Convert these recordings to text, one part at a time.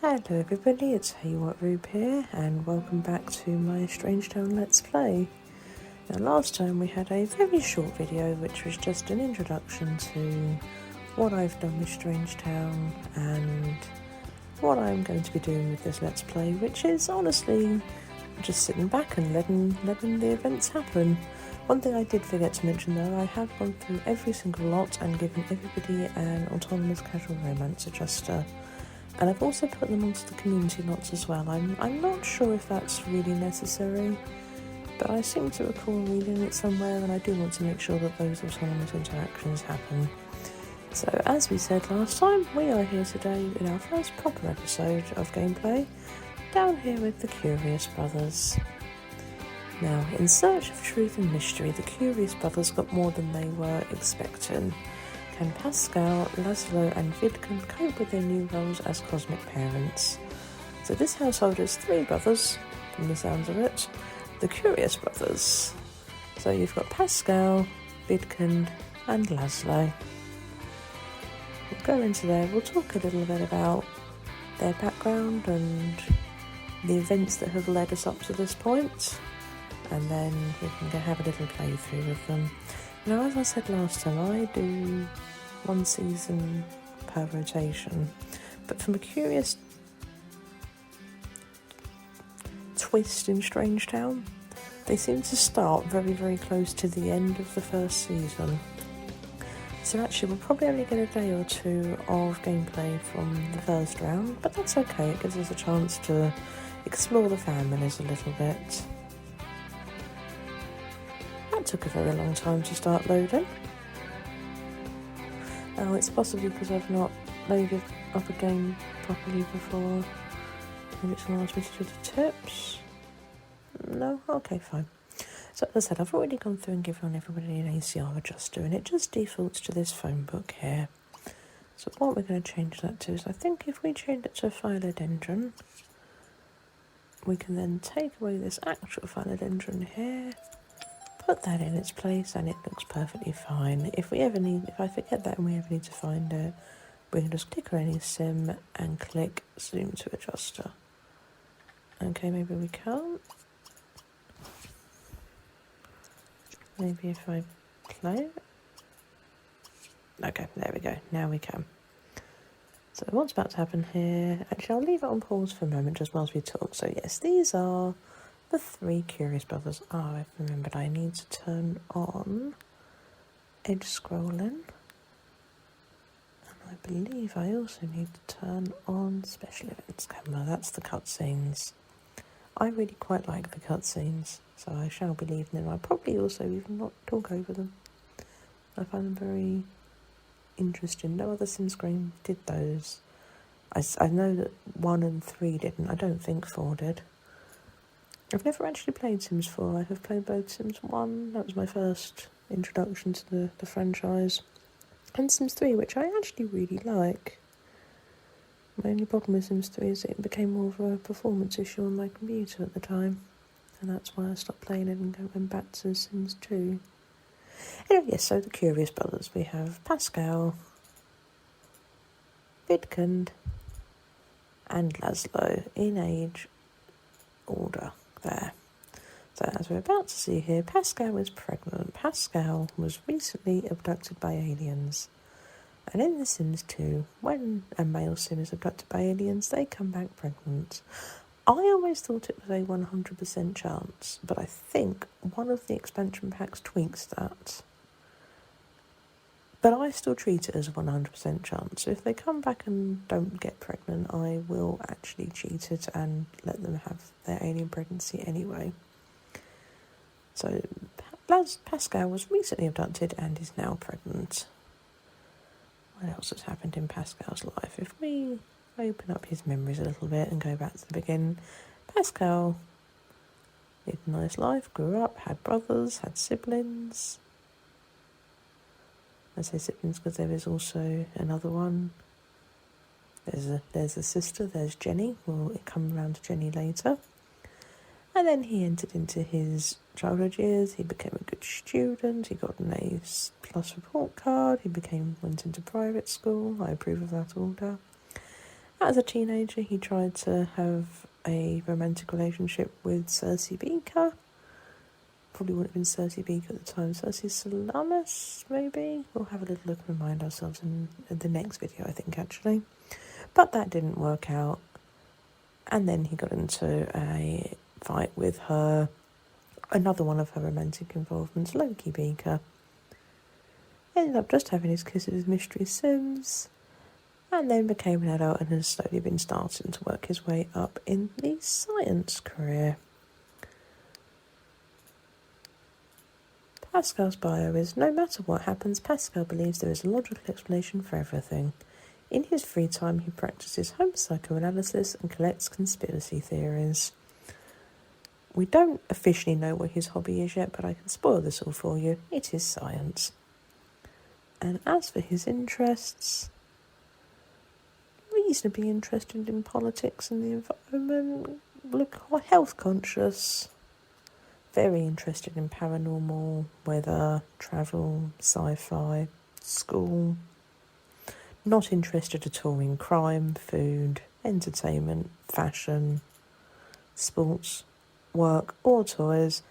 Hello everybody, it's Hey What Rube here, and welcome back to my Strangetown Let's Play. Now last time we had a very short video which was just an introduction to what I've done with Strangetown and what I'm going to be doing with this Let's Play, which is honestly just sitting back and letting the events happen. One thing I did forget to mention though, I have gone through every single lot and given everybody an autonomous casual romance adjuster. And I've also put them onto the community lots as well. I'm not sure if that's really necessary, but I seem to recall reading it somewhere, and I do want to make sure that those autonomous interactions happen. So as we said last time, we are here today in our first proper episode of gameplay, down here with the Curious Brothers. Now, in search of truth and mystery, the Curious Brothers got more than they were expecting. Can Pascal, Laszlo and Vidkun cope with their new roles as cosmic parents? So this household has three brothers, from the sounds of it, the Curious Brothers. So you've got Pascal, Vidkun and Laszlo. We'll go into there, we'll talk a little bit about their background and the events that have led us up to this point, and then we can go have a little playthrough with them. Now, as I said last time, I do one season per rotation, but from a curious twist in Strangetown, they seem to start very, very close to the end of the first season. So actually, we'll probably only get a day or two of gameplay from the first round, but that's okay, it gives us a chance to explore the families a little bit. That took a very long time to start loading. Oh, it's possibly because I've not loaded up a game properly before. Maybe it's going to ask me to do the tips. No? Okay, fine. So as I said, I've already gone through and given everybody an ACR adjuster, and it just defaults to this phone book here. So what we're going to change that to is, I think if we change it to philodendron, we can then take away this actual philodendron here, put that in its place, and it looks perfectly fine. If I forget that and we ever need to find it, we can just click on any sim and click zoom to adjuster. Okay, maybe we can't. Maybe if I play it. Okay, there we go. Now we can. So what's about to happen here? Actually, I'll leave it on pause for a moment just whilst we talk. So yes, these are the three Curious Brothers. I've remembered I need to turn on edge scrolling, and I believe I also need to turn on special events camera. That's the cutscenes. I really quite like the cutscenes, so I shall be leaving them. I'll probably also even not talk over them. I find them very interesting. No other Sims game did those. I know that 1 and 3 didn't. I don't think 4 did. I've never actually played Sims 4. I have played both Sims 1, that was my first introduction to the franchise, and Sims 3, which I actually really like. My only problem with Sims 3 is it became more of a performance issue on my computer at the time, and that's why I stopped playing it and went back to Sims 2. Anyway, yes, so the Curious Brothers. We have Pascal, Vidkun and Laszlo in age order. There. So as we're about to see here, Pascal is pregnant. Pascal was recently abducted by aliens. And in The Sims 2, when a male sim is abducted by aliens, they come back pregnant. I always thought it was a 100% chance, but I think one of the expansion packs tweaks that. But I still treat it as a 100% chance. So if they come back and don't get pregnant, I will actually cheat it and let them have their alien pregnancy anyway. So Pascal was recently abducted and is now pregnant. What else has happened in Pascal's life? If we open up his memories a little bit and go back to the beginning, Pascal lived a nice life, grew up, had brothers, had siblings. I say siblings because there is also another one. There's a sister, there's Jenny. We'll come around to Jenny later. And then he entered into his childhood years. He became a good student. He got an A+ report card. Went into private school. I approve of that order. As a teenager, he tried to have a romantic relationship with Cersei Beaker. Probably wouldn't have been Cersei Beaker at the time. Cersei Salamis, maybe? We'll have a little look and remind ourselves in the next video, I think, actually. But that didn't work out. And then he got into a fight with her, another one of her romantic involvements, Loki Beaker. Ended up just having his kisses with Mystery Sims, and then became an adult and has slowly been starting to work his way up in the science career. Pascal's bio is, no matter what happens, Pascal believes there is a logical explanation for everything. In his free time, he practices home psychoanalysis and collects conspiracy theories. We don't officially know what his hobby is yet, but I can spoil this all for you. It is science. And as for his interests, reasonably interested in politics and the environment, health conscious, very interested in paranormal, weather, travel, sci-fi, school. Not interested at all in crime, food, entertainment, fashion, sports, work or toys.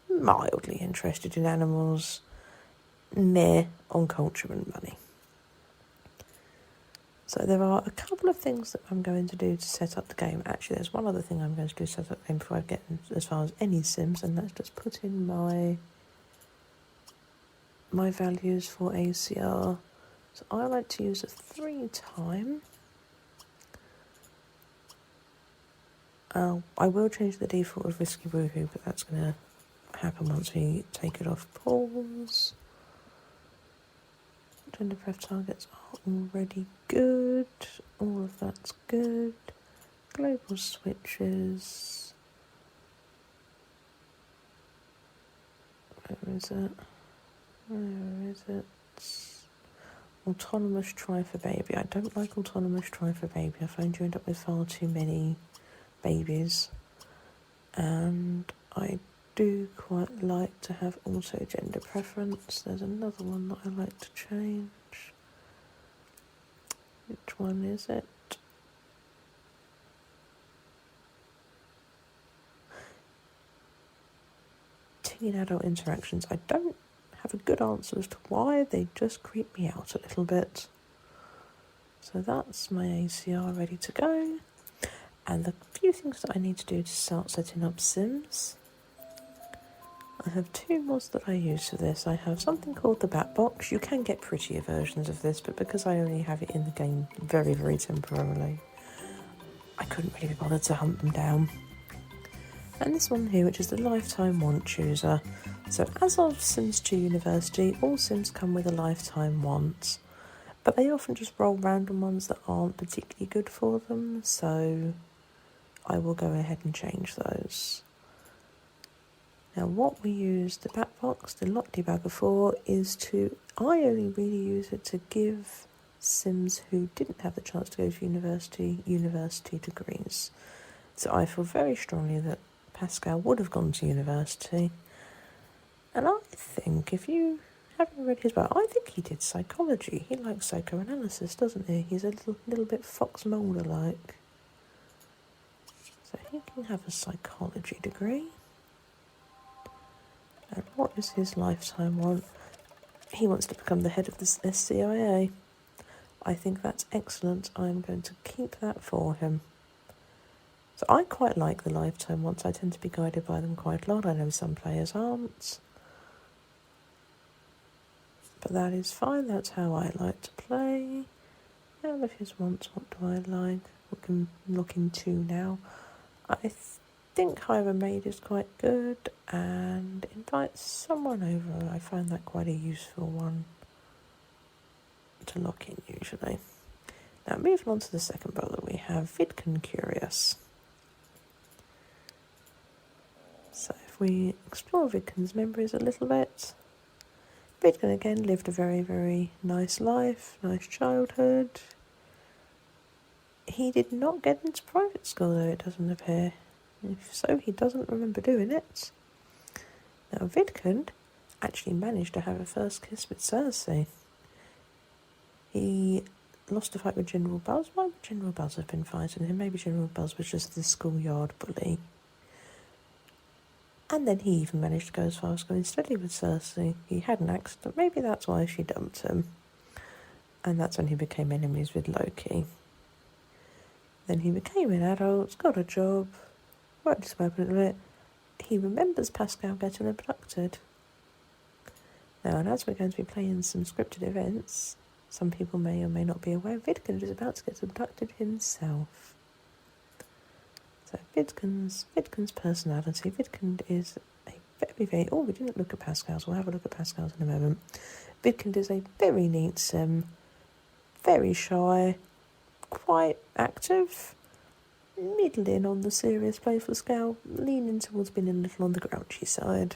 Mildly interested in animals. Meh on culture and money. So there are a couple of things that I'm going to do to set up the game. Actually, there's one other thing I'm going to do to set up the game before I get as far as any Sims, and that's just put in my values for ACR. So I like to use a 3 time. I will change the default of Risky Woohoo, but that's going to happen once we take it off pause. Gender pref targets are already good. All of that's good. Global switches. Where is it? Where is it? Autonomous try for baby. I don't like autonomous try for baby. I find you end up with far too many babies. And I do quite like to have auto gender preference. There's another one that I like to change. Which one is it? Teen adult interactions. I don't have a good answer as to why. They just creep me out a little bit. So that's my ACR ready to go. And the few things that I need to do to start setting up Sims. I have 2 mods that I use for this. I have something called the Bat Box. You can get prettier versions of this, but because I only have it in the game very, very temporarily, I couldn't really be bothered to hunt them down. And this one here, which is the Lifetime Want Chooser. So as of Sims 2 University, all Sims come with a Lifetime Want, but they often just roll random ones that aren't particularly good for them, so I will go ahead and change those. Now what we use the Bat Box, the Lot Debugger for, is I only really use it to give Sims who didn't have the chance to go to university degrees. So I feel very strongly that Pascal would have gone to university. And I think, if you haven't read his bio, I think he did psychology. He likes psychoanalysis, doesn't he? He's a little bit Fox Mulder-like. So he can have a psychology degree. And what is his lifetime want? He wants to become the head of the SCIA. I think that's excellent. I'm going to keep that for him. So I quite like the lifetime wants. I tend to be guided by them quite a lot. I know some players aren't. But that is fine. That's how I like to play. Out of his wants, what do I like? We can look into now. I think Hire a Maid is quite good, and invite someone over. I find that quite a useful one to lock in usually. Now moving on to the second brother, we have Vidkin Curious. So if we explore Vidkin's memories a little bit, Vidkin again lived a very, very nice life, nice childhood. He did not get into private school though, it doesn't appear. If so, he doesn't remember doing it. Now Vidkin actually managed to have a first kiss with Cersei. He lost a fight with General Buzz. Why would General Buzz have been fighting him? Maybe General Buzz was just the schoolyard bully. And then he even managed to go as far as going steady with Cersei. He had an accident. Maybe that's why she dumped him. And that's when he became enemies with Loki. Then he became an adult, got a job, worked his way up a little bit. He remembers Pascal getting abducted. Now, and as we're going to be playing some scripted events, some people may or may not be aware, Vidkund is about to get abducted himself. So Vidkund's personality. Vidkund is a very... Oh, we didn't look at Pascal's. We'll have a look at Pascal's in a moment. Vidkund is a very neat sim, very shy, quite active, middling on the serious playful scale, leaning towards being a little on the grouchy side.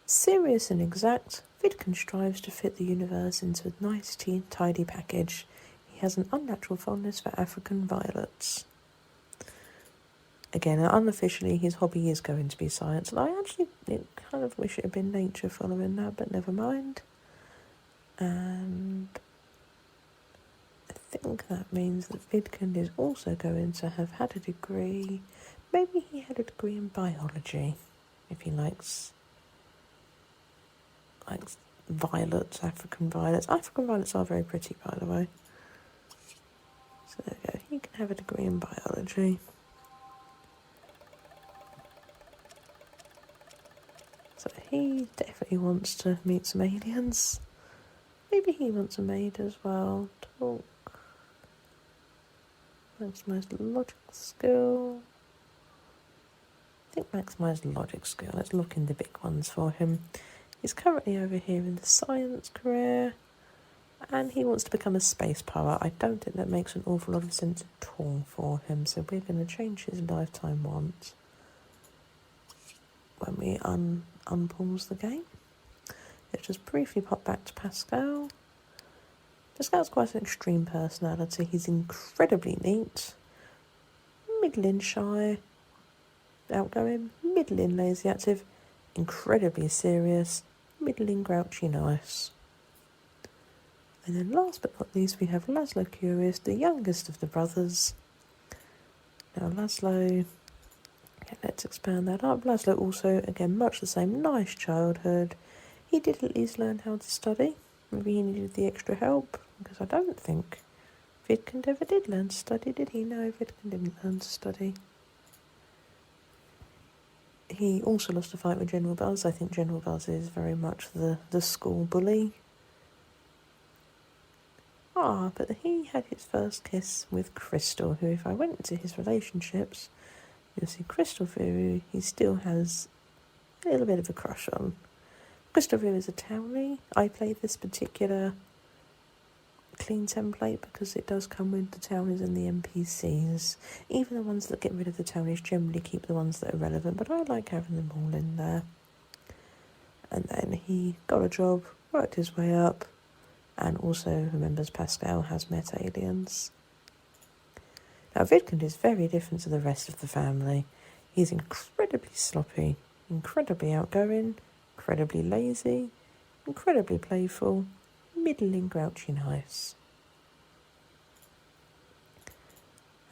Serious and exact, Vidkund strives to fit the universe into a nice, tidy package. He has an unnatural fondness for African violets. Again, unofficially, his hobby is going to be science, and I actually kind of wish it had been nature following that, but never mind. And I think that means that Vidkund is also going to have had a degree. Maybe he had a degree in biology, if he likes violets, African violets. African violets are very pretty, by the way. So there we go. He can have a degree in biology. So he definitely wants to meet some aliens. Maybe he wants a maid as well. Talk. Maximise logic skill. I think maximise logic skill. Let's look in the big ones for him. He's currently over here in the science career, and he wants to become a space pirate. I don't think that makes an awful lot of sense at all for him, so we're going to change his lifetime want when we unpause the game. Let's just briefly pop back to Pascal. Pascal's quite an extreme personality. He's incredibly neat, middling shy, outgoing, middling lazy active, incredibly serious, middling grouchy nice. And then last but not least we have Laszlo Curious, the youngest of the brothers. Now Laszlo, let's expand that up. Laszlo also, again, much the same, nice childhood. He did at least learn how to study. Maybe he needed the extra help, because I don't think Vidkund ever did learn to study, did he? No, Vidkund didn't learn to study. He also lost a fight with General Buzz. I think General Buzz is very much the school bully. But he had his first kiss with Crystal, who, if I went into his relationships, you'll see Crystal Vu, he still has a little bit of a crush on. Crystal Vu is a townie. I played this particular clean template because it does come with the townies and the NPCs. Even the ones that get rid of the townies generally keep the ones that are relevant, but I like having them all in there. And then he got a job, worked his way up, and also remembers Pascal has met aliens. Now Vidkund is very different to the rest of the family. He's incredibly sloppy, incredibly outgoing, incredibly lazy, incredibly playful, middling grouchy nice.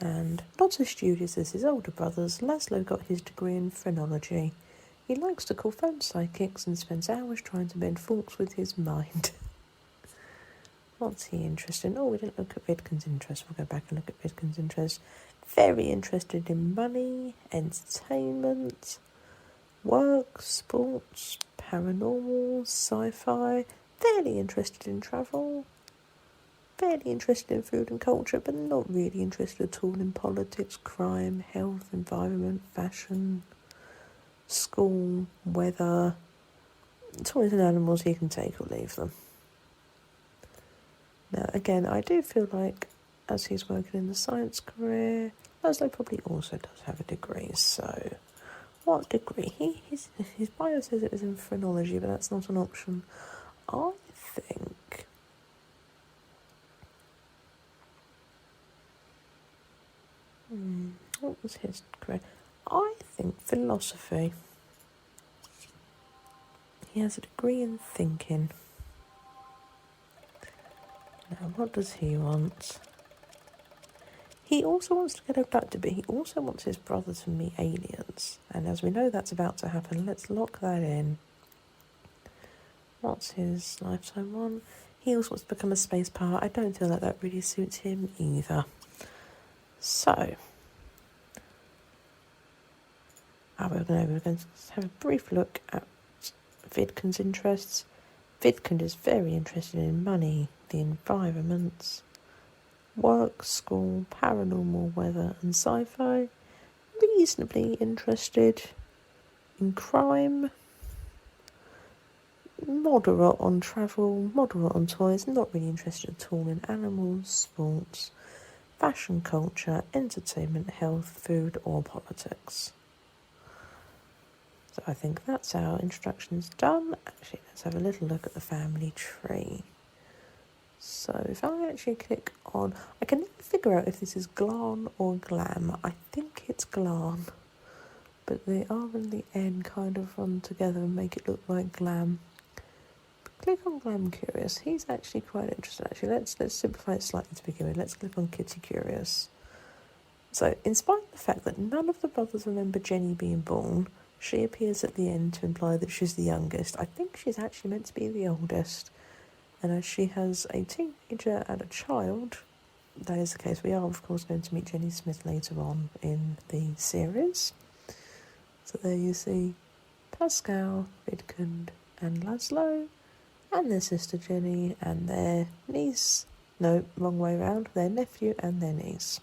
And not as studious as his older brothers, Laszlo got his degree in phrenology. He likes to call phone psychics and spends hours trying to bend forks with his mind. What's he interested in? Oh, we didn't look at Vidkund's interest. We'll go back and look at Vidkund's interest. Very interested in money, entertainment, work, sports, paranormal, sci-fi. Fairly interested in travel. Fairly interested in food and culture, but not really interested at all in politics, crime, health, environment, fashion, school, weather. Toys and animals, he can take or leave them. Now, again, I do feel like, as he's working in the science career, Laszlo probably also does have a degree, so... What degree? His bio says it was in phrenology, but that's not an option. I think... What was his career? I think philosophy. He has a degree in thinking. Now, what does he want? He also wants to get abducted, but he also wants his brother to meet aliens. And as we know that's about to happen, let's lock that in. What's his lifetime one? He also wants to become a space pirate. I don't feel like that really suits him either. So, we're going to have a brief look at Vidkun's interests. Vidkun is very interested in money, the environment, work, school, paranormal, weather and sci-fi. Reasonably interested in crime. Moderate on travel, moderate on toys, not really interested at all in animals, sports, fashion, culture, entertainment, health, food or politics. So I think that's our introductions done. Actually, let's have a little look at the family tree. So if I actually click on, I can never figure out if this is Glan or Glam. I think it's Glan, but the R and the N kind of run together and make it look like Glam. Click on Glam Curious. He's actually quite interested. Actually, let's simplify it slightly to begin with. Let's click on Kitty Curious. So, in spite of the fact that none of the brothers remember Jenny being born, she appears at the end to imply that she's the youngest. I think she's actually meant to be the oldest. And as she has a teenager and a child, that is the case. We are, of course, going to meet Jenny Smith later on in the series. So there you see Pascal, Vidkun and Laszlo, and their sister Jenny, and their niece, no, wrong way round, their nephew and their niece.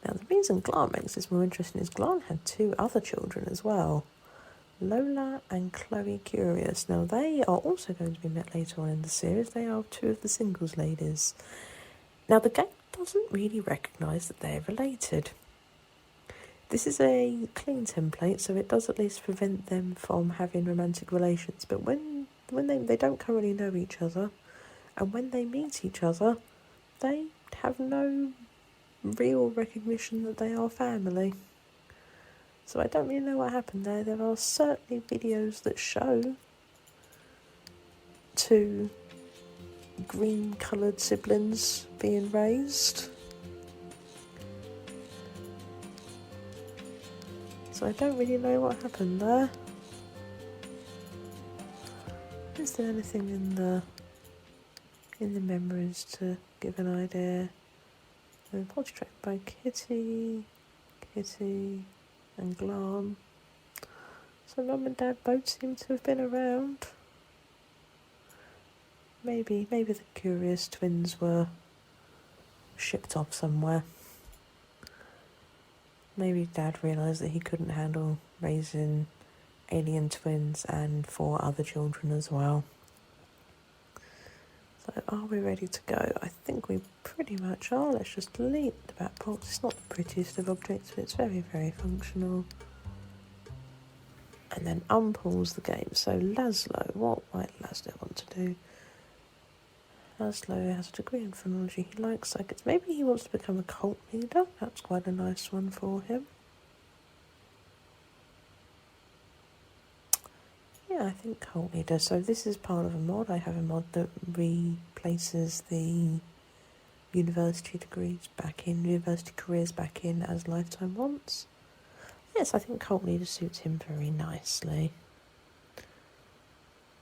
Now, the reason Glan makes this more interesting is Glan had two other children as well, Lola and Chloe Curious. Now, they are also going to be met later on in the series. They are two of the singles ladies. Now, the game doesn't really recognise that they're related. This is a clean template, so it does at least prevent them from having romantic relations. But when they don't currently know each other, and when they meet each other, they have no real recognition that they are family. So I don't really know what happened there. There are certainly videos that show two green-coloured siblings being raised. So I don't really know what happened there. Is there anything in the memories to give an idea? Portrait by Kitty and Glan. So Mum and Dad both seem to have been around. Maybe the Curious twins were shipped off somewhere. Maybe Dad realised that he couldn't handle raising alien twins and 4 other children as well. So are we ready to go? I think we pretty much are. Let's just delete the back box. It's not the prettiest of objects, but it's very, very functional. And then unpause the game. So Laszlo, what might Laszlo want to do? Laszlo has a degree in phrenology. He likes psychics. Maybe he wants to become a cult leader. That's quite a nice one for him. Yeah, I think cult leader. So this is part of a mod. I have a mod that replaces the university careers back in as lifetime wants. Yes, I think cult leader suits him very nicely.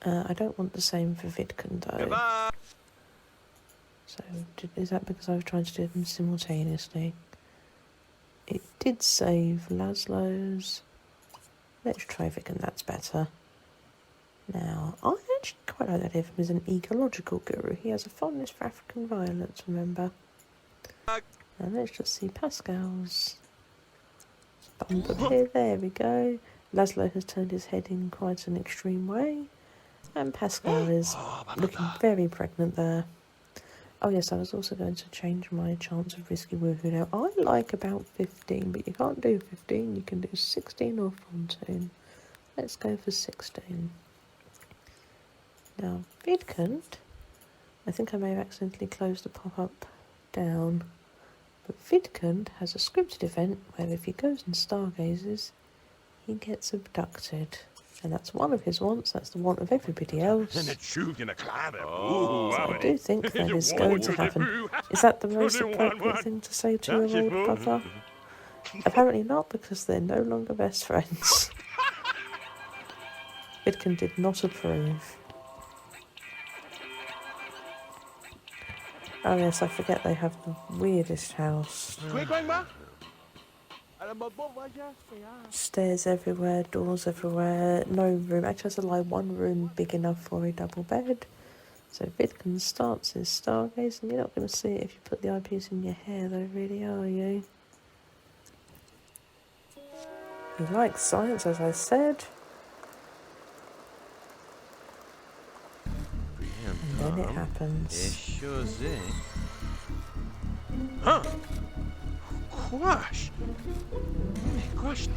I don't want the same for Vidkun though. Goodbye. So is that because I was trying to do them simultaneously? It did save Laszlo's. Let's try Vidkun, that's better. Now, I actually quite like that of him as an ecological guru. He has a fondness for African violets, remember? And let's just see Pascal's bump up here. There we go. Laszlo has turned his head in quite an extreme way. And Pascal is looking very pregnant there. Oh yes, I was also going to change my chance of risky woohoo now. I like about 15, but you can't do 15. You can do 16 or 14. Let's go for 16. Now, Vidkun, I think I may have accidentally closed the pop-up down, but Vidkun has a scripted event where if he goes and stargazes, he gets abducted. And that's one of his wants, that's the want of everybody else. So I do think that is going to happen. Is that the most appropriate thing to say to your old brother? Apparently not, because they're no longer best friends. Vidkin did not approve. Oh yes, I forget they have the weirdest house. Stairs everywhere, doors everywhere, no room. Actually, has a lie, one room big enough for a double bed. So Vidkin starts his stargazing. You're not going to see it if you put the eyepiece in your hair, though, really, are you? He likes science, as I said. And then it happens. Huh? Quash! Quash!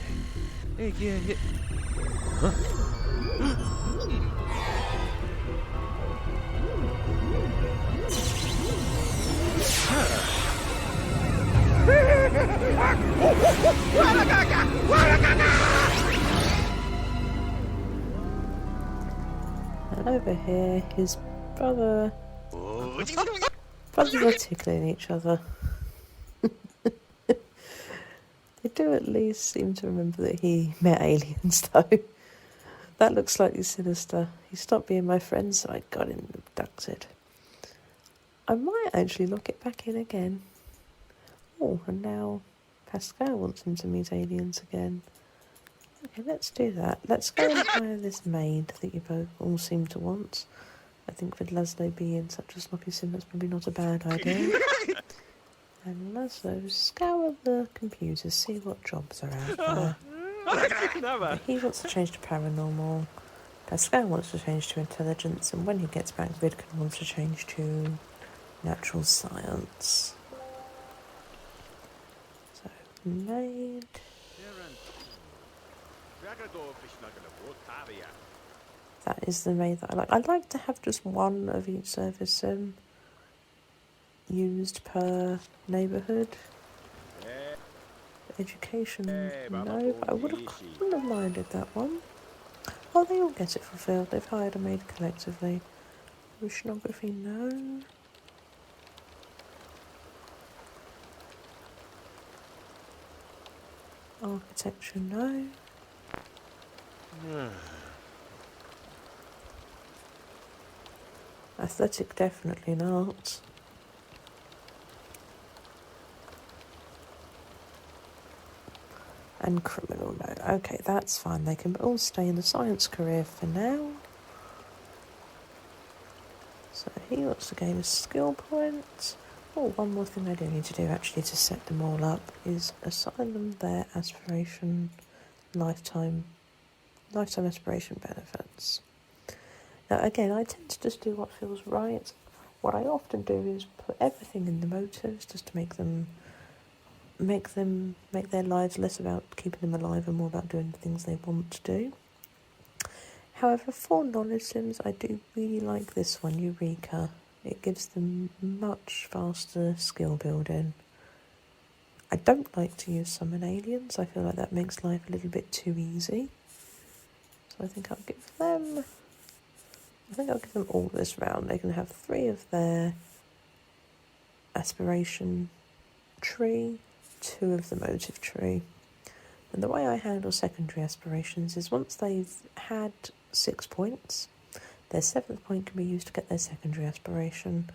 Hey, yeah. Huh? And over here, his brothers are tickling each other. They do at least seem to remember that he met aliens, though. That looks slightly sinister. He stopped being my friend, so I got him abducted. I might actually lock it back in again. Oh, and now Pascal wants him to meet aliens again. Okay, let's do that. Let's go and hire this maid that you both all seem to want. I think with Laszlo being such a sloppy sim, that's probably not a bad idea. And Laszlo, scour the computers, see what jobs are out there. He wants to change to paranormal. Pascal wants to change to intelligence, and when he gets back, Vidkin wants to change to natural science. So, maid. That is the maid that I like. I'd like to have just one of each service sim used per neighbourhood. Education, no, but I wouldn't have minded that one. Oh, they all get it fulfilled. They've hired a maid collectively. Oceanography, no. Architecture, no. Aesthetic, definitely not. And criminal, no. Okay, that's fine. They can all stay in the science career for now. So he wants to gain a skill point. Oh, one more thing I do need to do actually to set them all up is assign them their aspiration lifetime aspiration benefits. Now again, I tend to just do what feels right. What I often do is put everything in the motives just to make their lives less about keeping them alive and more about doing the things they want to do. However, for knowledge sims, I do really like this one, Eureka. It gives them much faster skill building. I don't like to use summon aliens. I feel like that makes life a little bit too easy. So I think I'll give them all this round. They can have 3 of their aspiration tree, 2 of the motive tree. And the way I handle secondary aspirations is once they've had 6 points, their 7th point can be used to get their secondary aspiration.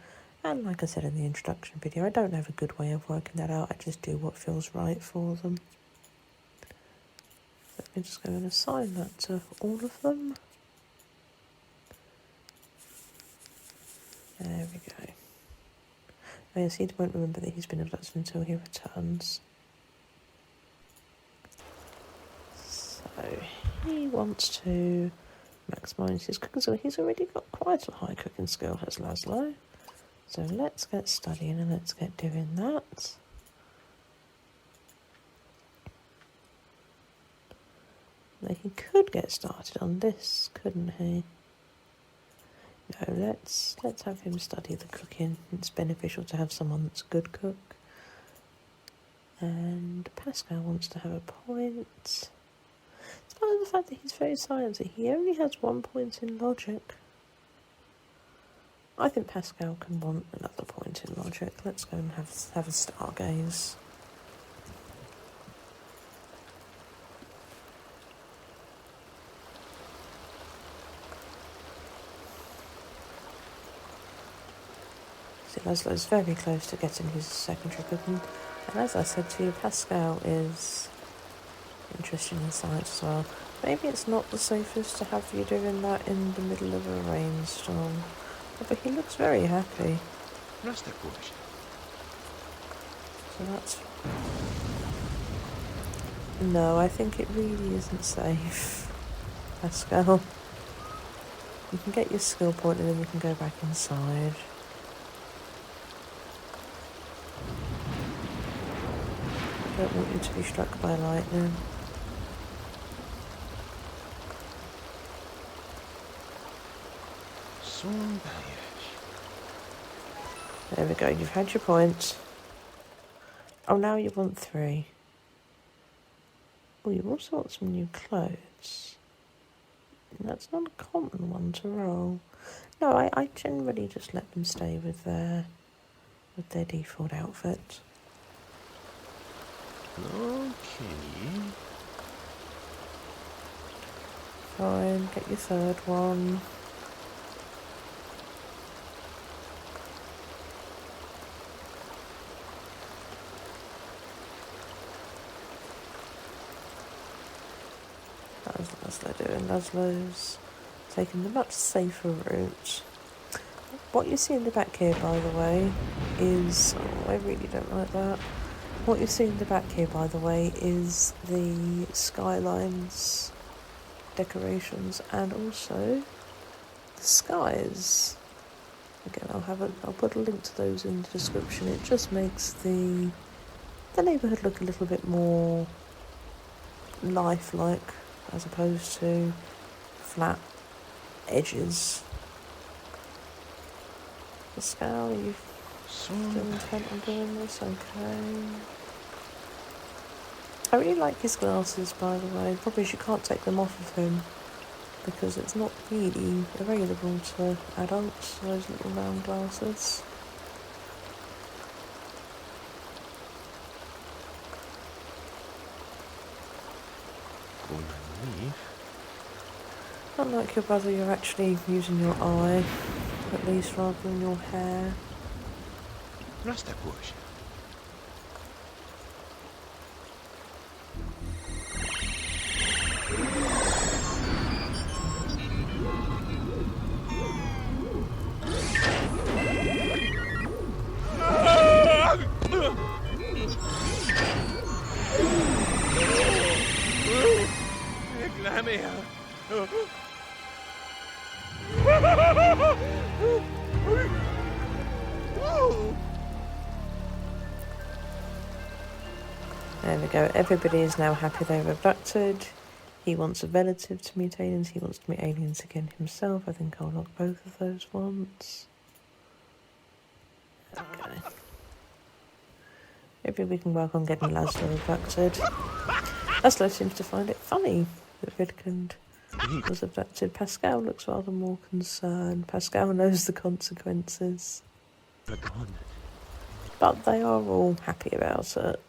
And like I said in the introduction video, I don't have a good way of working that out. I just do what feels right for them. Let me just go and assign that to all of them. There we go. Oh yes, he won't remember that he's been abducted until he returns. So he wants to maximise his cooking skill. He's already got quite a high cooking skill, has Laszlo. So let's get studying and let's get doing that. Now he could get started on this, couldn't he? No, let's have him study the cooking. It's beneficial to have someone that's a good cook. And Pascal wants to have a point. It's despite the fact that he's very sciencey, he only has 1 point in logic. I think Pascal can want another point in logic. Let's go and have a stargaze. See, Laszlo's very close to getting his secondary book, and as I said to you, Pascal is interested in science as well. Maybe it's not the safest to have you doing that in the middle of a rainstorm, but he looks very happy. No está push. So that's... No, I think it really isn't safe, Pascal. You can get your skill point and then you can go back inside. I don't want you to be struck by lightning. There we go, you've had your point. Oh, now you want 3. Oh, you also want some new clothes. That's not a common one to roll. No, I generally just let them stay with their default outfit. Okay. Fine, get your 3rd one. How's Laszlo doing? Laszlo's taking the much safer route. What you see in the back here, by the way, is... Oh, I really don't like that. What you see in the back here, by the way, is the skylines decorations and also the skies. Again, I'll put a link to those in the description. It just makes the neighbourhood look a little bit more lifelike as opposed to flat edges. Pascal, you still intent on doing this? Okay. I really like his glasses, by the way. The problem is you can't take them off of him because it's not really available to adults, those little round glasses. Unlike your brother, you're actually using your eye, at least, rather than your hair. Rasta push. There we go. Everybody is now happy they were abducted. He wants a relative to meet aliens. He wants to meet aliens again himself. I think I'll lock both of those once. Okay. Maybe we can work on getting Laszlo abducted. Laszlo seems to find it funny that Vidkund was abducted. Pascal looks rather more concerned. Pascal knows the consequences. But they are all happy about it.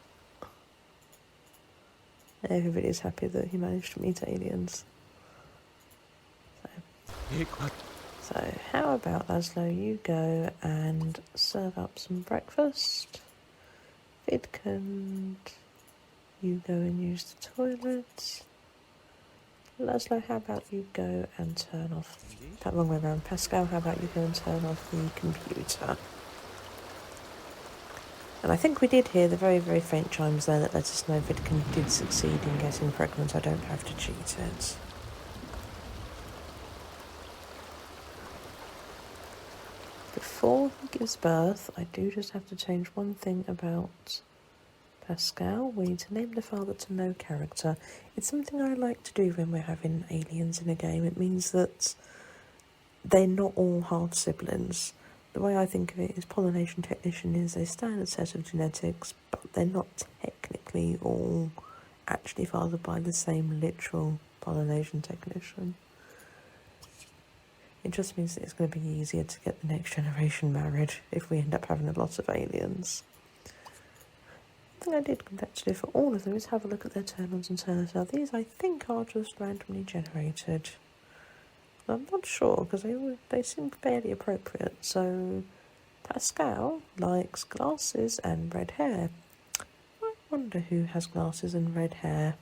Everybody's happy that he managed to meet aliens. So how about, Laszlo, you go and serve up some breakfast. Vidkund, you go and use the toilet. Laszlo, how about you go and turn off... That wrong way around. Pascal, how about you go and turn off the computer? And I think we did hear the very, very faint chimes there that let us know Vidkund did succeed in getting pregnant. I don't have to cheat it. Before he gives birth, I do just have to change one thing about Pascal. We need to name the father to no character. It's something I like to do when we're having aliens in a game. It means that they're not all half siblings. The way I think of it is pollination technician is a standard set of genetics, but they're not technically all actually fathered by the same literal pollination technician. It just means that it's going to be easier to get the next generation married if we end up having a lot of aliens. The thing I did forget to do for all of them is have a look at their turn-ons and turn-offs. Now these I think are just randomly generated. I'm not sure because they seem fairly appropriate. So Pascal likes glasses and red hair. I wonder who has glasses and red hair.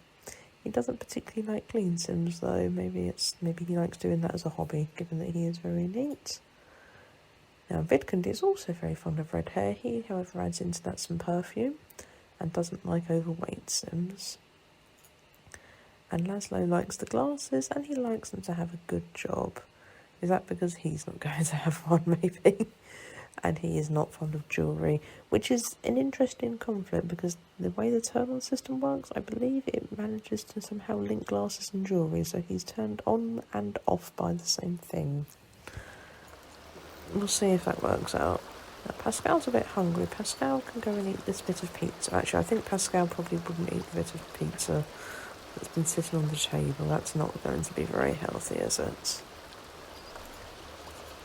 He doesn't particularly like clean sims though. Maybe he likes doing that as a hobby, given that he is very neat. Now Vidkund is also very fond of red hair. He, however, adds into that some perfume and doesn't like overweight sims. And Laszlo likes the glasses and he likes them to have a good job. Is that because he's not going to have one, maybe? And he is not fond of jewellery, which is an interesting conflict because the way the turn-on system works, I believe it manages to somehow link glasses and jewellery, so he's turned on and off by the same thing. We'll see if that works out. Now, Pascal's a bit hungry. Pascal can go and eat this bit of pizza. Actually, I think Pascal probably wouldn't eat the bit of pizza that's been sitting on the table. That's not going to be very healthy, is it?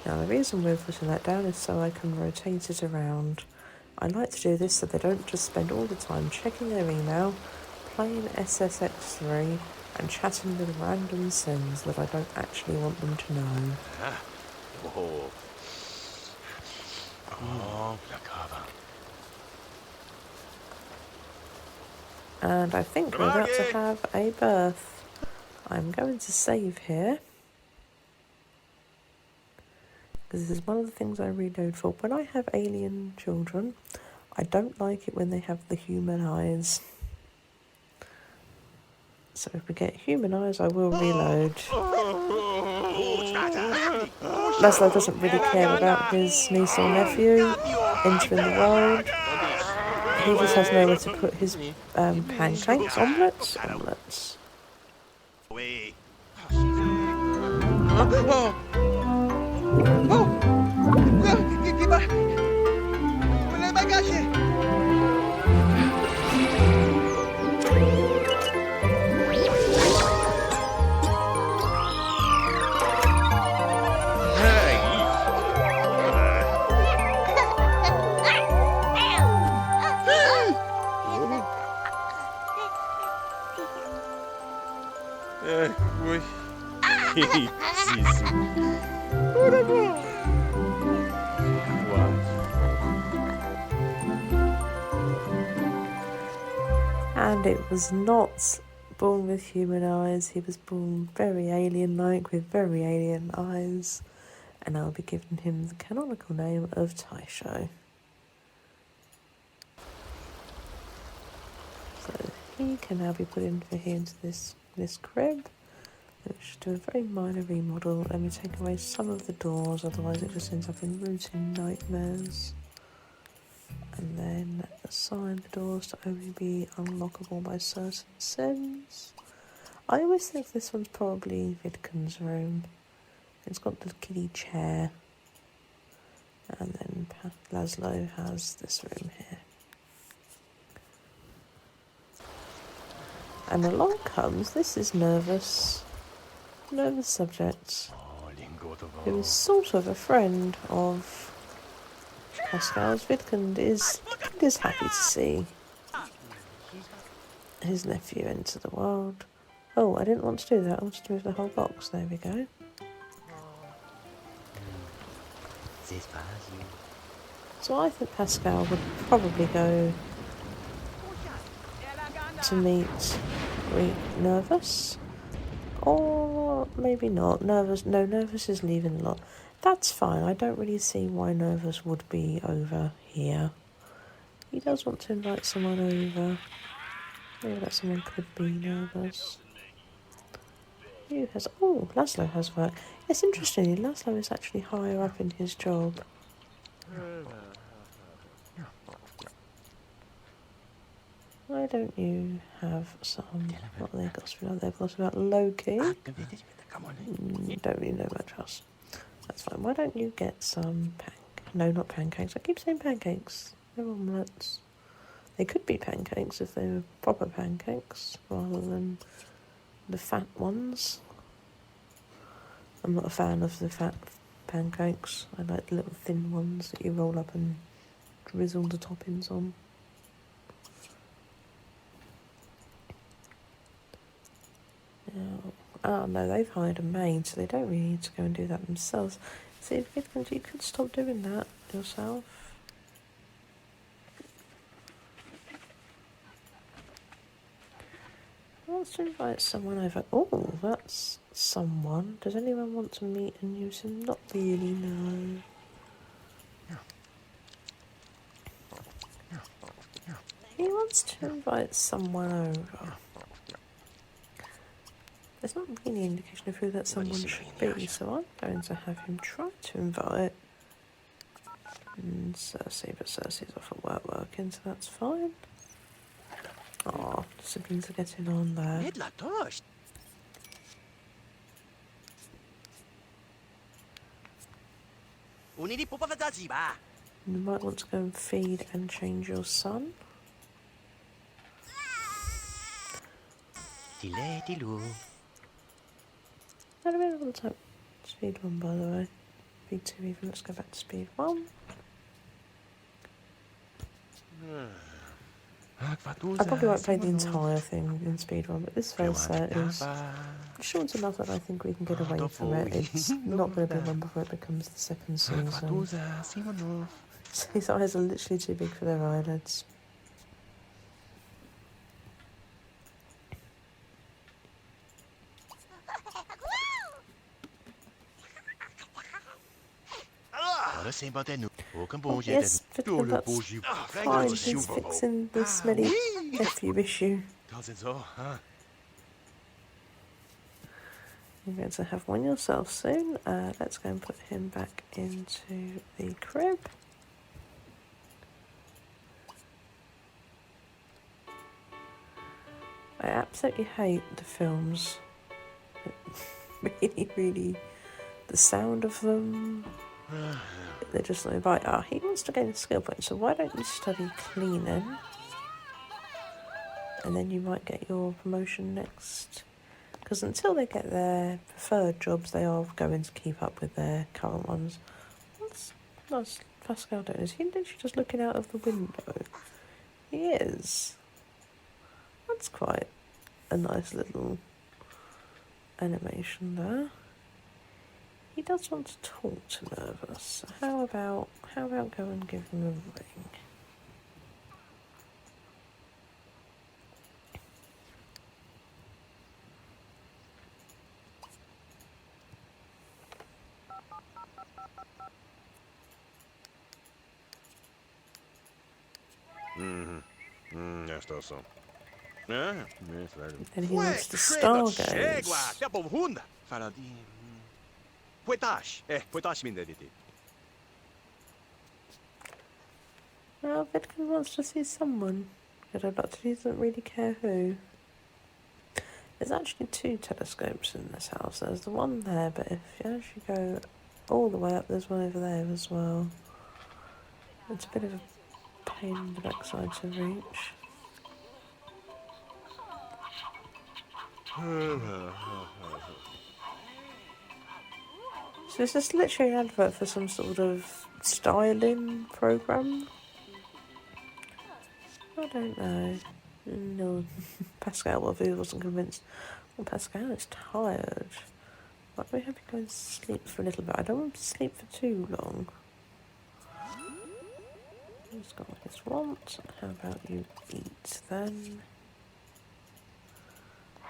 Now, the reason we're putting that down is so I can rotate it around. I like to do this so they don't just spend all the time checking their email, playing SSX3, and chatting with random sims that I don't actually want them to know. Whoa. Oh, la cava. And I think we're about to have a birth. I'm going to save here, because this is one of the things I reload for. When I have alien children, I don't like it when they have the human eyes. So if we get human eyes, I will reload. Laszlo doesn't really care about his niece or nephew entering the world. He just has nowhere to put his pancakes, omelettes. And it was not born with human eyes. He was born very alien-like with very alien eyes. And I'll be giving him the canonical name of Taisho. So he can now be put into this crib. Let's do a very minor remodel. Let me take away some of the doors, otherwise it just ends up in routine nightmares. And then assign the doors to only be unlockable by certain sims. I always think this one's probably Vidkund's room. It's got the kiddie chair. And then Laszlo has this room here. And along comes, this is nervous subject, who is sort of a friend of Pascal's. Vidkund is happy to see his nephew enter the world. Oh, I didn't want to do that. I wanted to move the whole box. There we go. So I think Pascal would probably go to meet Nervous. Or maybe not. Nervous is leaving a lot. That's fine. I don't really see why Nervous would be over here. He does want to invite someone over. Maybe that someone could be Nervous. Who has... Oh, Laszlo has work. Yes, interestingly, Laszlo is actually higher up in his job. Why don't you have some... What are they got? They've got about Loki. Don't really know much else. That's fine. Why don't you get some No, not pancakes. I keep saying pancakes. They're omelettes. They could be pancakes if they were proper pancakes, rather than the fat ones. I'm not a fan of the fat pancakes. I like the little thin ones that you roll up and drizzle the toppings on. Now, oh no, they've hired a maid, so they don't really need to go and do that themselves. See, you could stop doing that yourself. Wants to invite someone over. Oh, that's someone. Does anyone want to meet and use him? Not really, no. He wants to invite someone over. There's not really any indication of who that someone should be, so I'm going to have him try to invite Cersei, but Cersei's off at working, so that's fine. Oh, the siblings are getting on there. You might want to go and feed and change your son. Had a bit of a type speed 1, by the way. Speed 2 even. Let's go back to speed 1. I probably won't play the entire thing in speed 1, but this first set is short enough that I think we can get away from it. It's not going to be long before it becomes the second season. His eyes are literally too big for their eyelids. Oh, yes, that's fine. He's fixing the smelly nephew issue. You're going to have one yourself soon. Let's go and put him back into the crib. I absolutely hate the films. Really, the sound of them. They're just like, right, he wants to gain a skill point, so why don't you study cleaning? And then you might get your promotion next. Because until they get their preferred jobs, they are going to keep up with their current ones. What's Pascal doing? Is he literally just looking out of the window? He is. That's quite a nice little animation there. He does want to talk to Nervous. So how about go and give him a ring? That's also. Yeah, yes, right. And he wants to stargaze. Well, Vidkin wants to see someone. But he doesn't really care who. There's actually 2 telescopes in this house. There's the one there, but if you actually go all the way up, there's one over there as well. It's a bit of a pain in the backside to reach. So is this literally an advert for some sort of styling program? I don't know. No, Pascal obviously wasn't convinced. Well, Pascal is tired. Why don't we have him go and sleep for a little bit? I don't want him to sleep for too long. He's got what his wants. How about you eat then?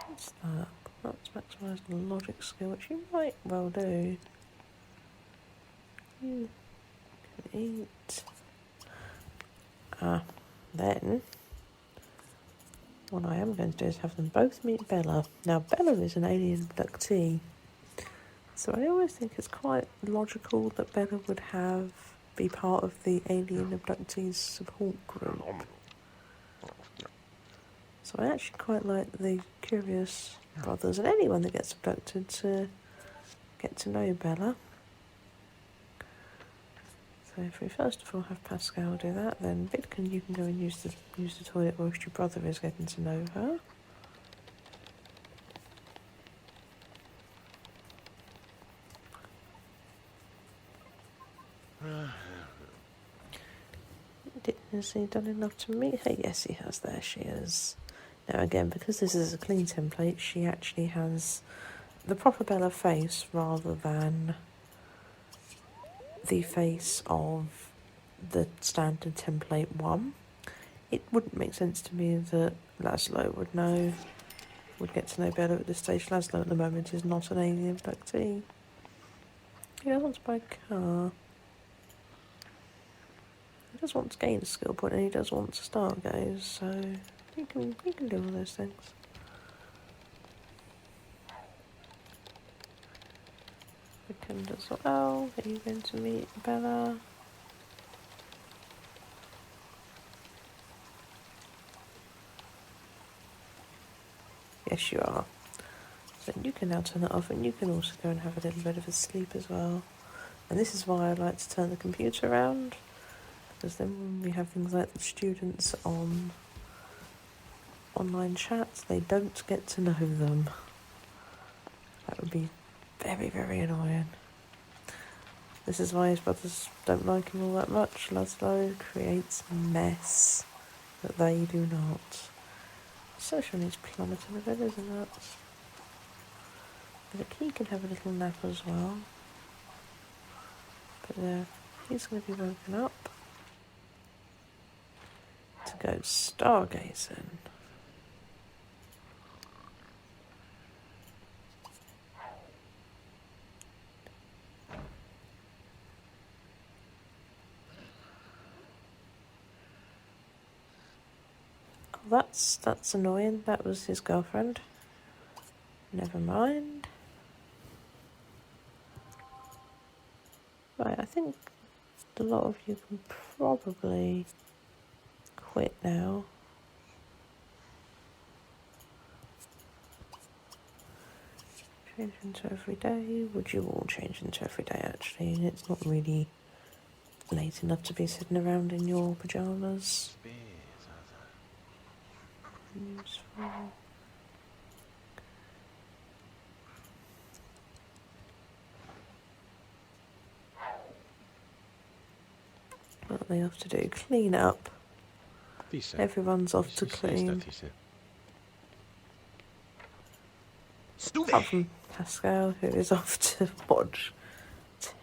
What's that? That's maximise the logic skill, which you might well do. You can eat. Then what I am going to do is have them both meet Bella. Now, Bella is an alien abductee, so I always think it's quite logical that Bella would be part of the alien abductees support group. So I actually quite like the Curious brothers and anyone that gets abducted to get to know Bella. So if we first of all have Pascal do that, then Vidkin, you can go and use the toilet whilst your brother is getting to know her. Has he done enough to meet her? Yes, he has. There she is. Now again, because this is a clean template, she actually has the proper Bella face rather than the face of the standard template one. It wouldn't make sense to me that Laszlo would get to know Bella at this stage. Laszlo at the moment is not an alien abductee. He doesn't want to buy a car. He does want to gain a skill point and he does want to stargaze, so he can do all those things. Weekend as well. Are you going to meet Bella? Yes, you are. So you can now turn that off, and you can also go and have a little bit of a sleep as well. And this is why I like to turn the computer around, because then when we have things like the students on online chats, they don't get to know them. That would be very, very annoying. This is why his brothers don't like him all that much. Laszlo creates mess that they do not. Social needs plummeting a bit, isn't it? But he can have a little nap as well. But he's going to be woken up to go stargazing. Oh, that's annoying. That was his girlfriend. Never mind. Right, I think a lot of you can probably quit now. Change into every day. Would you all change into every day, actually? It's not really late enough to be sitting around in your pyjamas. Useful. What are they off to do? Clean up. Everyone's off to clean. Apart from Pascal, who is off to watch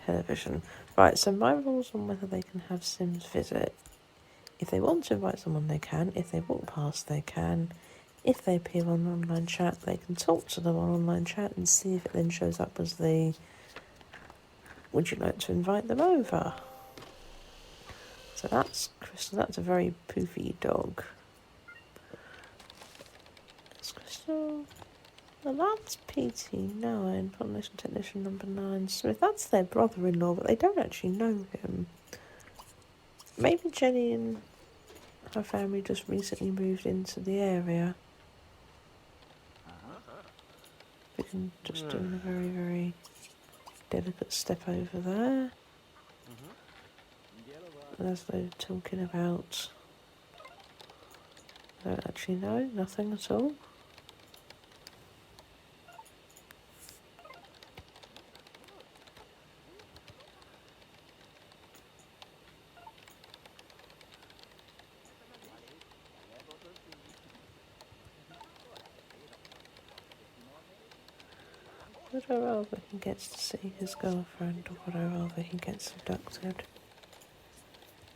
television. Right, so my rules on whether they can have Sims visit. If they want to invite someone, they can. If they walk past, they can. If they appear on online chat, they can talk to them on online chat and see if it then shows up as the would you like to invite them over? So that's Crystal. That's a very poofy dog. That's Crystal. Well, that's PT9, Foundation Technician number 9, Smith. That's their brother-in-law, but they don't actually know him. Maybe Jenny and her family just recently moved into the area. We can just do a very, very delicate step over there. As they're talking about, I don't actually know, nothing at all. Would I rather he gets to see his girlfriend, or would I rather he gets abducted?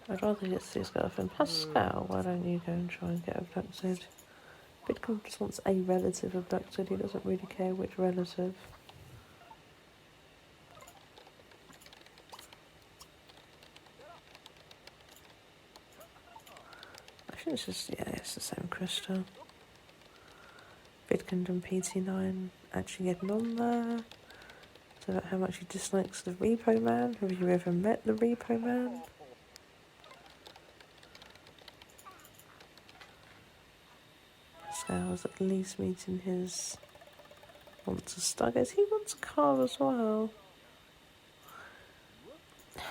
I'd rather he gets to see his girlfriend. Pascal, why don't you go and try and get abducted? Bitcoin just wants a relative abducted, he doesn't really care which relative. I think it's just, yeah, it's the same Crystal. Vidkund and PT9 actually getting on there. It's about how much he dislikes the Repo Man. Have you ever met the Repo Man? Pascal's at least meeting his wants a Stargaze. He wants a car as well.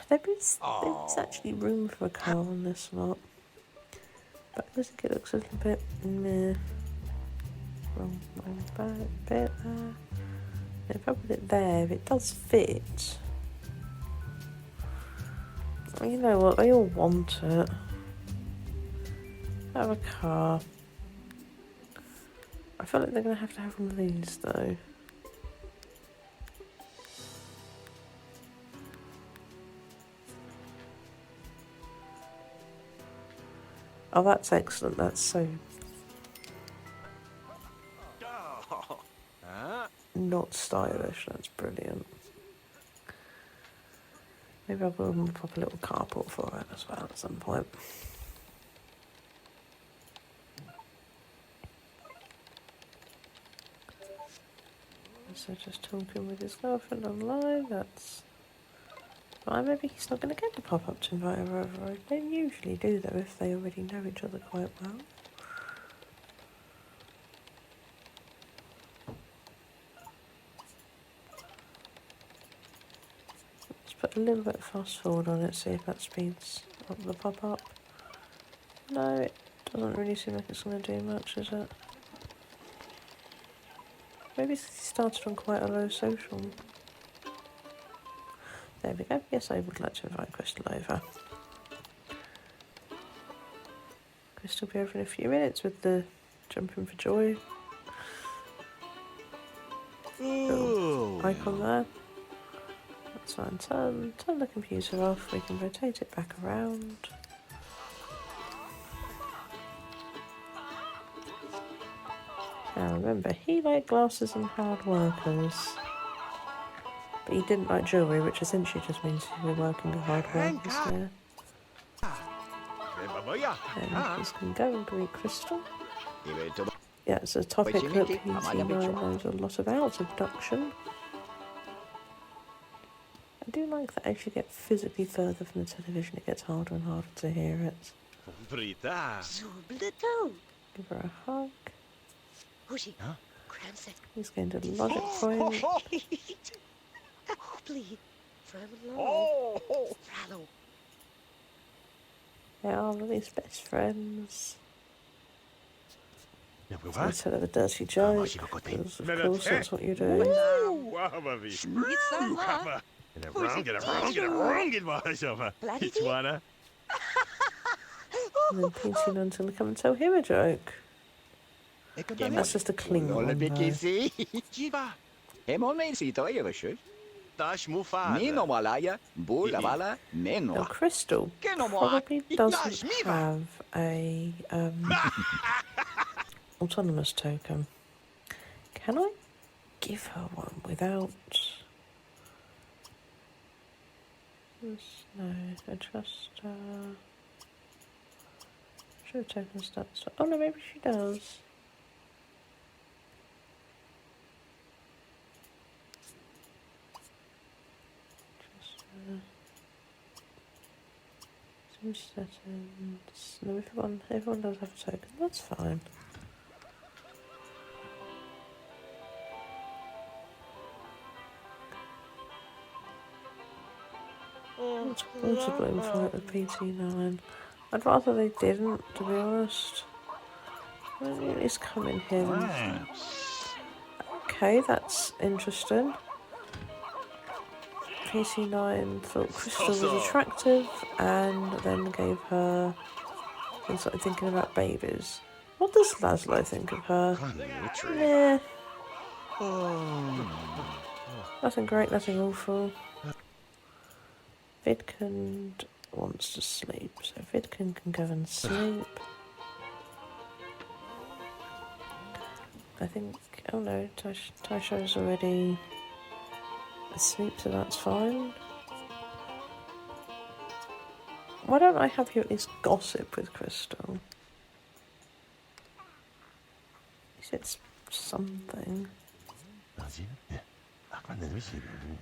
There is actually room for a car on this lot. But I think it looks a little bit meh. Wrong bit there. If I put it there, it does fit. You know what, they all want it. Have a car. I feel like they're going to have one of these though. Oh, that's excellent. That's so not stylish. That's brilliant. Maybe I'll pop a little carport for it as well at some point. So just talking with his girlfriend online, that's fine. Maybe he's not going to get the pop-up to invite her over. They usually do though if they already know each other quite well. Let's put a little bit of fast forward on it, see if that speeds up the pop-up. No, it doesn't really seem like it's going to do much, is it? Maybe he started on quite a low social. There we go. Yes, I would like to invite Crystal over. Crystal will be over in a few minutes with the jumping for joy little icon there. That's fine. Turn the computer off. We can rotate it back around. Now remember, he liked glasses and hard workers. But he didn't like jewellery, which essentially just means he was working with hard workers here. And he's going to go and greet Crystal. Yeah, it's a topic that PT9 knows a lot about, abduction. I do like that as you get physically further from the television, it gets harder and harder to hear it. Give her a hug. He's going to the logic point. They are Lily's best friends. I tell her a dirty joke, because of course that's what you do. And then PT9 until they come and tell him a joke. That's just a clean one though. Now Crystal probably doesn't have a autonomous token. Can I give her one without... No, adjust... Should have taken stats. Oh no, maybe she does. Some settings. No, everyone does have a token. That's fine. Let's bloom fight with PT9. I'd rather they didn't, to be honest. Why don't you at least come in here and... Okay, that's interesting. PT9 thought Crystal was attractive and then gave her... and started thinking about babies. What does Laszlo think of her? Yeah. Nothing great, nothing awful. Vidkund wants to sleep, so Vidkund can go and sleep. I think... oh no, Taisho's already asleep, so that's fine. Why don't I have you at least gossip with Crystal? He said something.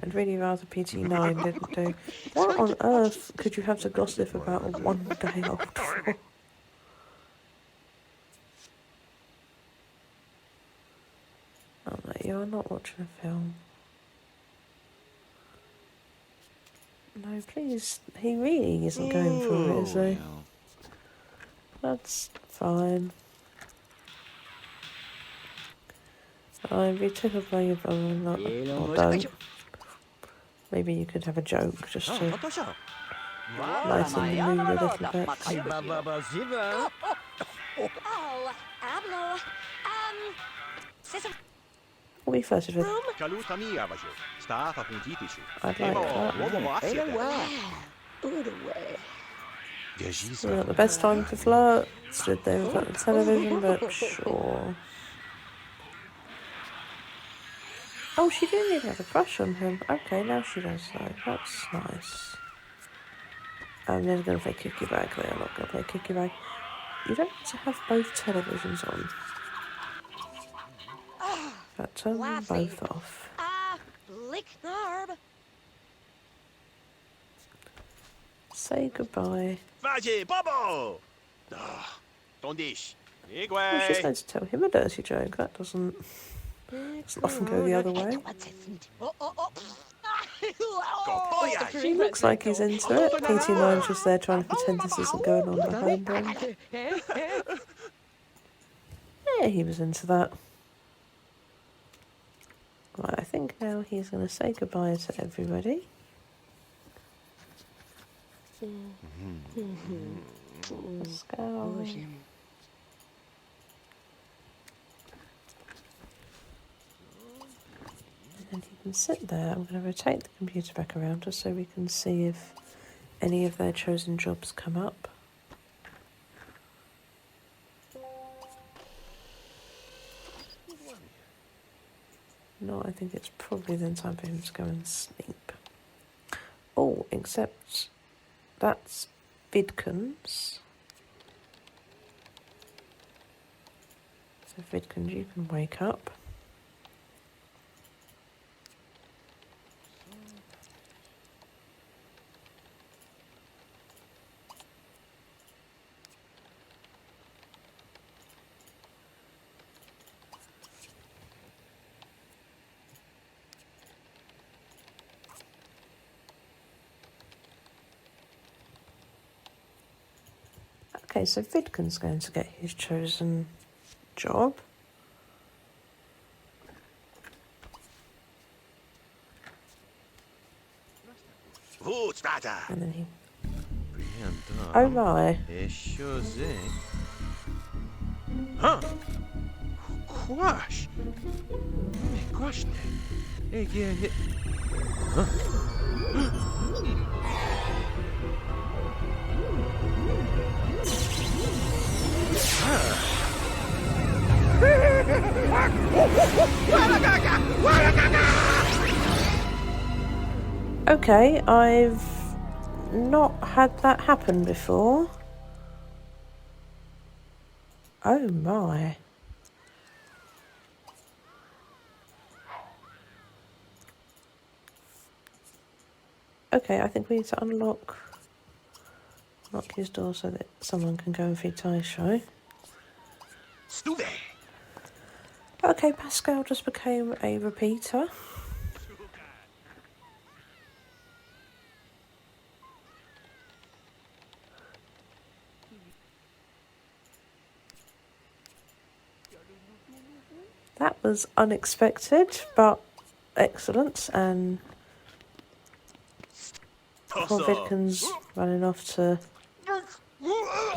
I'd really rather PT9 didn't do. What on earth could you have to gossip about a one-day-old for? Oh no, you are not watching a film. No, please. He really isn't going for it, is he? That's fine. Be tickled by your brother or don't. Maybe you could have a joke just to lighten the mood a little bit. Pablo. There's a We flirted with. room? Chaluta mia, vajo. Sta fa puntitisu. I'd like that. uomo Yeah. massiata. Probably not the best time to flirt. Stood there in front of the television, but sure. Oh, she didn't even have a crush on him. Okay, now she does though. That's nice. I'm never going to play kicky bag. They are not going to play kicky bag. You don't need to have both televisions on. But turn them both off. Lick Narb. Say goodbye. Vaje, Bobo! Tondish. Oh, she's going to tell him a dirty joke. That doesn't often go the other way. He looks like he's into it. PT9's just there trying to pretend this isn't going on behind him. Yeah, he was into that. Right, I think now he's going to say goodbye to everybody. Pascal. And he can sit there. I'm going to rotate the computer back around just so we can see if any of their chosen jobs come up. No, I think it's probably then time for him to go and sleep. Oh, except that's Vidkins. So Vidkins, you can wake up. Okay, so Vidkin's going to get his chosen job. And then he... Oh my. Huh? Quash. Quash. Again. Huh? Okay, I've not had that happen before. Oh my. Okay, I think we need to unlock his door so that someone can go and feed Taisho. Okay, Pascal just became a repeater. That was unexpected, but excellent. And poor Vidkin's running off to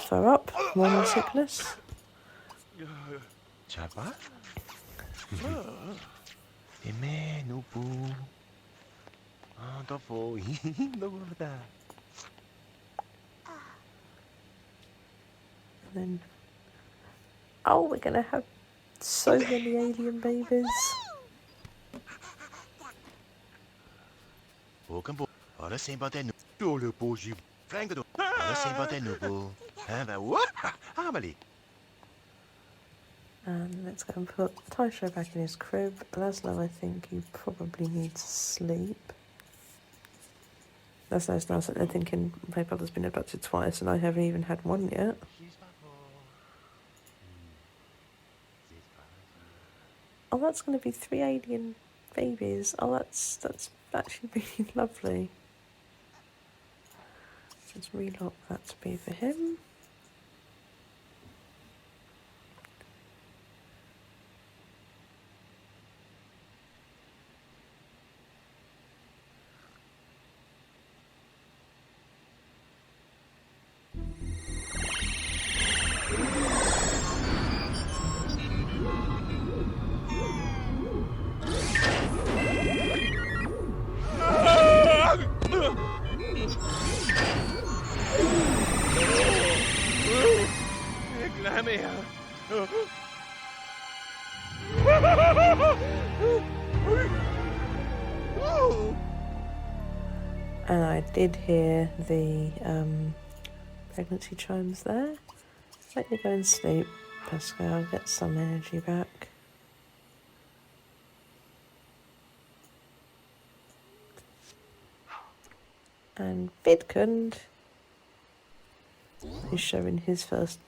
throw up, morning sickness. Chapa? Eme nubu. Dopo. And then, oh, we're gonna have so many alien babies. And let's go and put Taisho back in his crib. Laszlo, I think you probably need to sleep. Laszlo's now sitting there thinking, my brother's been abducted twice and I haven't even had one yet. Oh, that's going to be 3 alien babies. Oh, that's actually really lovely. Let's relock that to be for him. La mia. Oh. And I did hear the pregnancy chimes there. Let me go and sleep, Pascal, get some energy back. And Vidkund is showing his first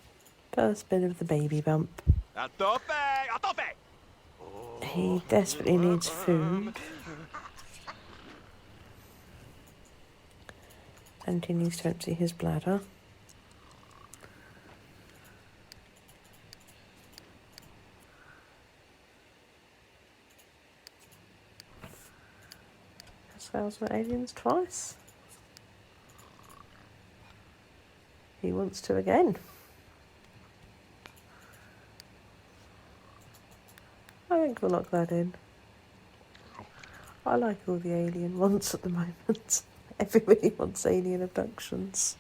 bit of the baby bump. A tope! A tope! He desperately needs food. And he needs to empty his bladder. Pascal's met aliens twice. He wants to again. I think we'll lock that in. I like all the alien ones at the moment. Everybody wants alien abductions.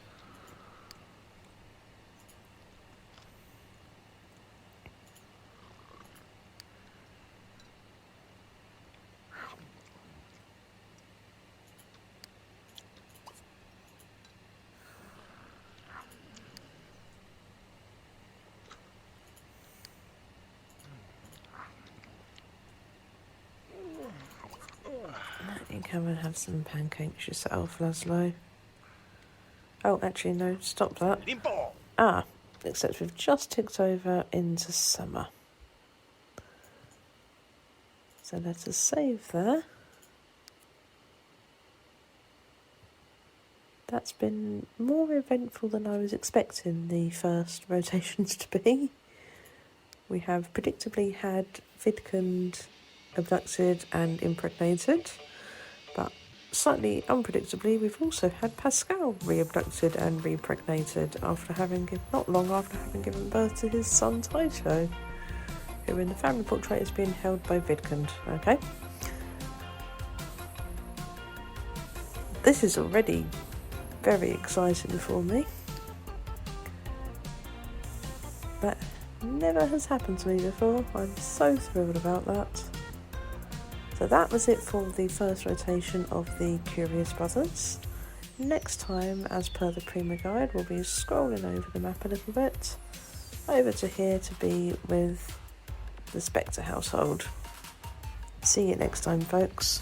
You come and have some pancakes yourself, Laszlo. Oh, actually, no, stop that. Limpo! Ah, except we've just ticked over into summer. So let us save there. That's been more eventful than I was expecting the first rotations to be. We have predictably had Vidkund abducted and impregnated, but slightly unpredictably we've also had Pascal re-abducted and re-pregnated not long after having given birth to his son Taito, who in the family portrait is being held by Vidkund. Okay, this is already very exciting for me. That never has happened to me before. I'm so thrilled about that. So that was it for the first rotation of the Curious Brothers. Next time, as per the Prima Guide, we'll be scrolling over the map a little bit, over to here to be with the Spectre household. See you next time, folks.